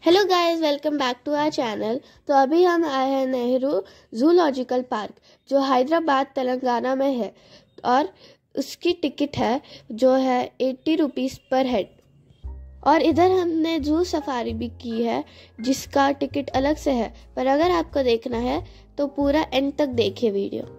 Hello guys, welcome back to our channel. तो अभी हम आए हैं नेहरू जूलॉजिकल पार्क जो हैदराबाद तेलंगाना में है और उसकी टिकट है जो है 80 रुपीज़ पर हेड। और इधर हमने जू सफारी भी की है जिसका टिकट अलग से है, पर अगर आपको देखना है तो पूरा एंड तक देखिए वीडियो।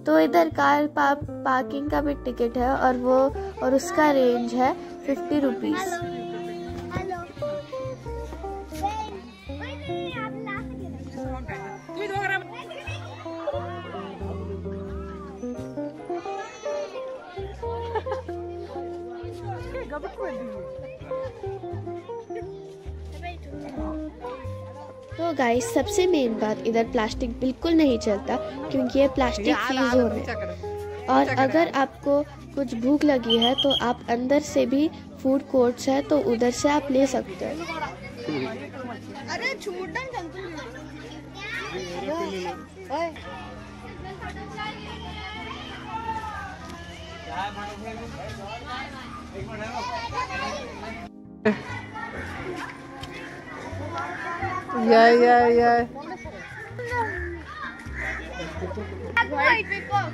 तो इधर कार पार्किंग का भी टिकट है और उसका रेंज है 50 रुपीज़। तो गाइस, सबसे मेन बात, इधर प्लास्टिक बिल्कुल नहीं चलता क्योंकि ये प्लास्टिक फ्री जोन है। और अगर आपको कुछ भूख लगी है तो आप अंदर से भी फूड कोर्ट्स है तो उधर से आप ले सकते हैं। अरे Yeah. White peacock.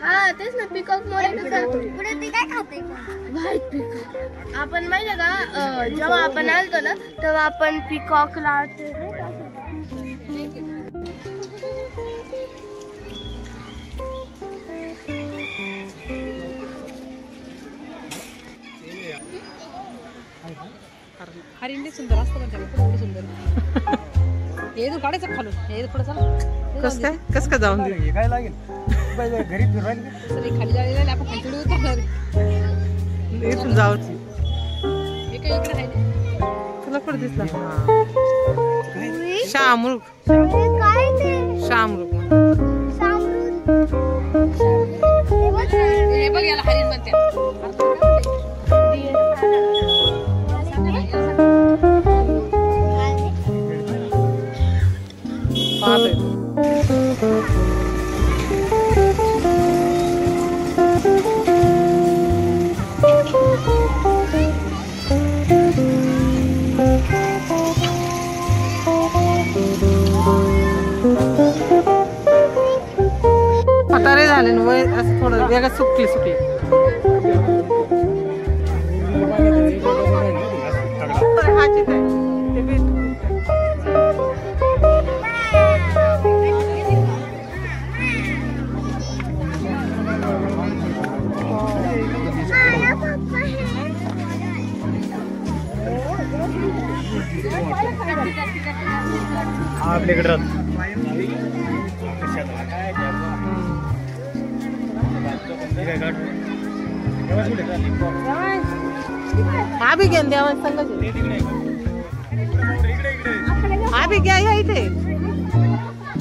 हाँ, तेच ना, पिकॉक मोरे पुढे ते काय खाते? White peacock. आपण माहिती का, जेव्हा आपण आलतो ना तेव्हा आपण पिकॉकला हरिंडी सुंदर असतं पण त्याला सुंदर येदू काढायचं खालून येदू पुढे चला कस काय जाऊन दे काय लागेल पहिले घरी फिरवायला सगळे खाली जायला आपण खाली उतरणार इथून जाऊ हे काय इकडे आहे तुला कुठे दिसला शामरुख काय ते शामरुख हे बघ याला हरिण म्हणतात म्हातारे झाले ना वय असं थोडं वेगळं सुकली आपल्याकडे आभी घ्या देवा आभी घ्या या इथे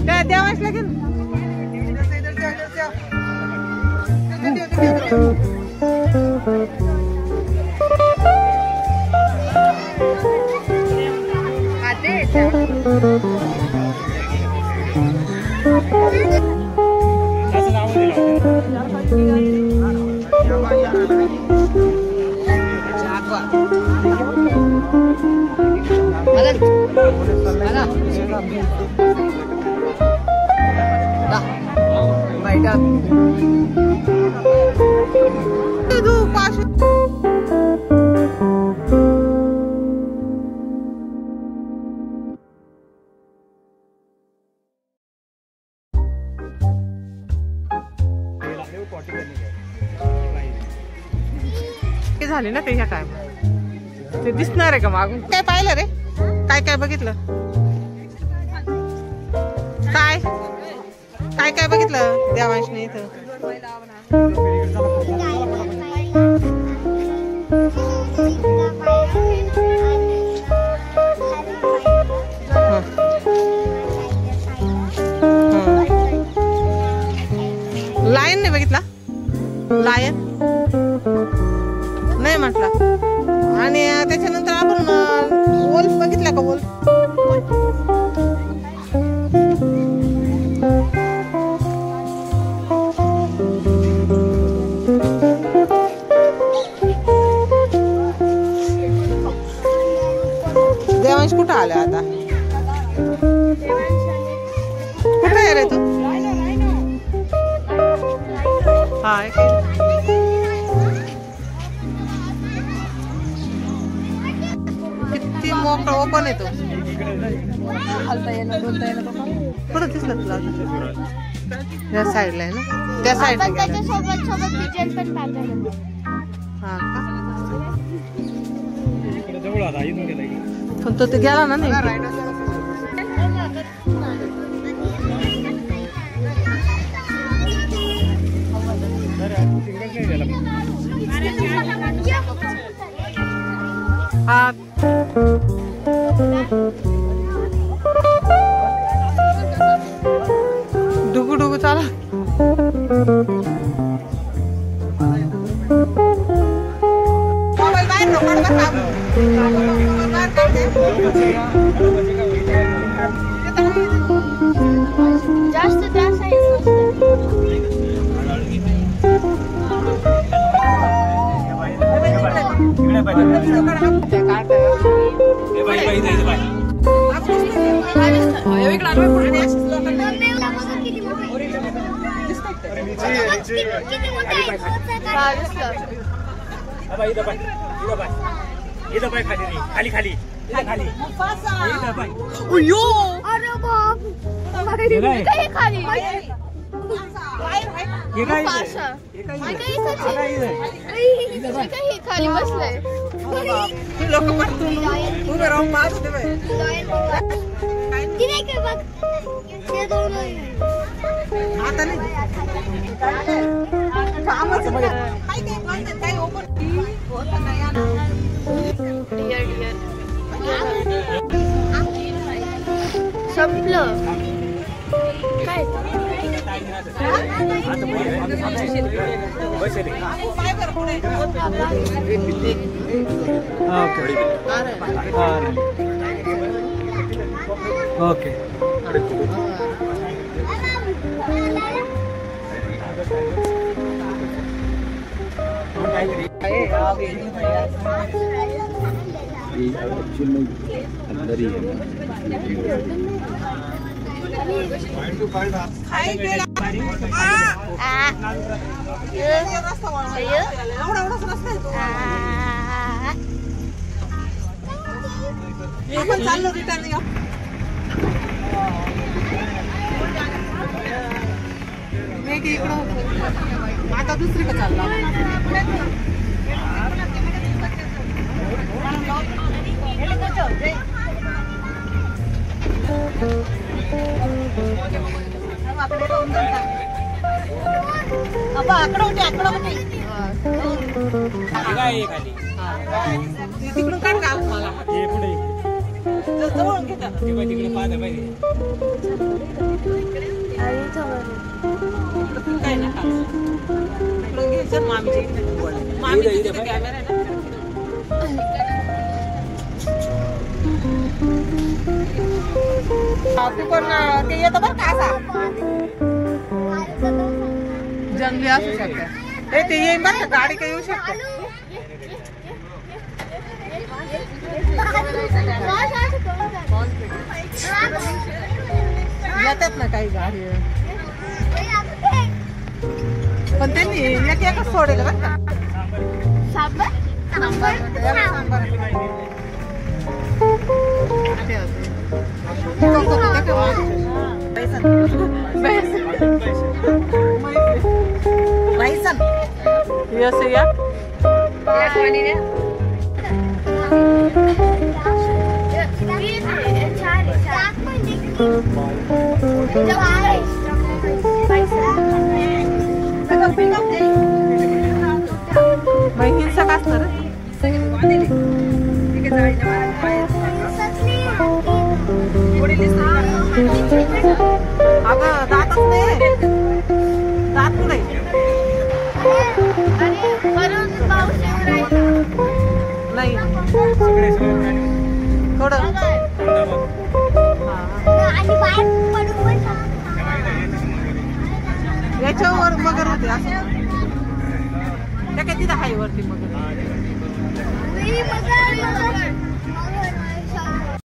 त्या देवाच लागेल झाले ना ते ह्या टाइम ते दिसणार आहे का मागून? काय पाहिलं रे? काय काय बघितलं? काय काय काय बघितलं देवांशने इथं? लायन नाही बघितला? लायन नाही म्हटला. आणि त्याच्यानंतर आपण वोल्फ बघितला का? वोल्फ देवांश कुठं आलं आता? कुठं आहे रे तू? हा किती मोकळा ओपन आहे तो. कुठं दिसलं तुला? या साईडला आहे ना? त्या साईडला हा का? पण तो ते गेला ना नाही. हा डुगू डुगू चाला. मोबाईल बाहेर नको जास्त जास्त खाली खाली खाली अरे बाप खाली खाली बसलंय. लोक उभे राहून मारते बाई. आता नाही संपलं काय? ओके चाललो रिटर्न. नाही की इकडं आता दुसरीकडे चालला. तिकडून काढ का मला पुढे जवळून घेता तिकडे पाहता पाहिजे. काय ना तिकडून घ्यायचं मामीच्या इकडे. मामीच्या इकडे कॅमेरा आहे ना. पण ते येतं बरं का असा जंगली असू शकते. ते येईन बरं का गाडी काही येऊ शकते. येतात ना काही गाडी पण त्यांनी एक एकच सोडेल बरं का. या हिंसक असणार अगं दातच नाही दात कुठे नाही थोडं याच्यावर मगर होते असं त्या काय तिथं हाय वरती मगर